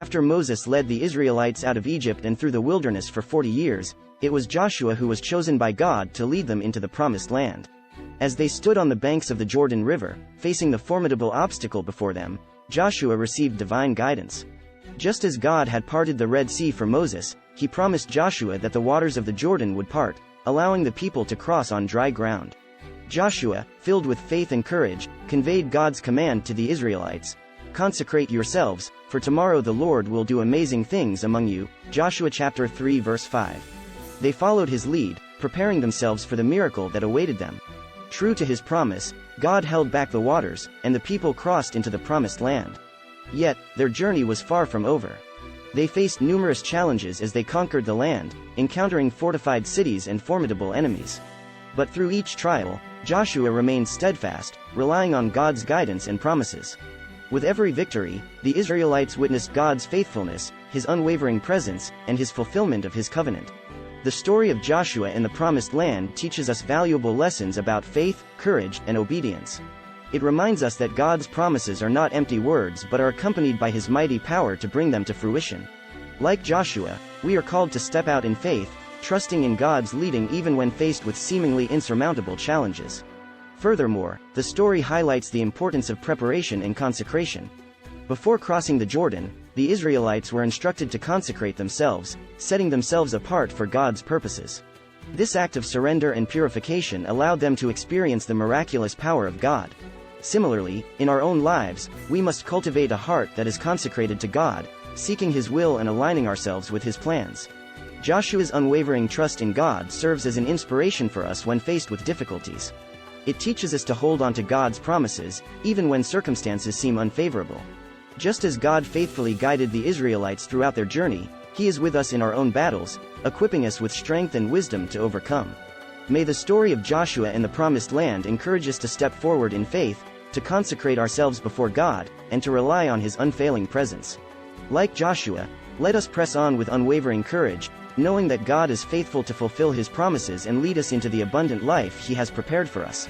After Moses led the Israelites out of Egypt and through the wilderness for 40 years, it was Joshua who was chosen by God to lead them into the promised land. As they stood on the banks of the Jordan River, facing the formidable obstacle before them, Joshua received divine guidance. Just as God had parted the Red Sea for Moses, he promised Joshua that the waters of the Jordan would part, allowing the people to cross on dry ground. Joshua, filled with faith and courage, conveyed God's command to the Israelites: "Consecrate yourselves, for tomorrow the Lord will do amazing things among you." Joshua chapter 3 verse 5. They followed his lead, preparing themselves for the miracle that awaited them. True to his promise, God held back the waters, and the people crossed into the promised land. Yet, their journey was far from over. They faced numerous challenges as they conquered the land, encountering fortified cities and formidable enemies. But through each trial, Joshua remained steadfast, relying on God's guidance and promises. With every victory, the Israelites witnessed God's faithfulness, his unwavering presence, and his fulfillment of his covenant. The story of Joshua and the Promised Land teaches us valuable lessons about faith, courage, and obedience. It reminds us that God's promises are not empty words but are accompanied by his mighty power to bring them to fruition. Like Joshua, we are called to step out in faith, trusting in God's leading even when faced with seemingly insurmountable challenges. Furthermore, the story highlights the importance of preparation and consecration. Before crossing the Jordan, the Israelites were instructed to consecrate themselves, setting themselves apart for God's purposes. This act of surrender and purification allowed them to experience the miraculous power of God. Similarly, in our own lives, we must cultivate a heart that is consecrated to God, seeking his will and aligning ourselves with his plans. Joshua's unwavering trust in God serves as an inspiration for us when faced with difficulties. It teaches us to hold on to God's promises, even when circumstances seem unfavorable. Just as God faithfully guided the Israelites throughout their journey, he is with us in our own battles, equipping us with strength and wisdom to overcome. May the story of Joshua and the Promised Land encourage us to step forward in faith, to consecrate ourselves before God, and to rely on his unfailing presence. Like Joshua, let us press on with unwavering courage, knowing that God is faithful to fulfill his promises and lead us into the abundant life he has prepared for us.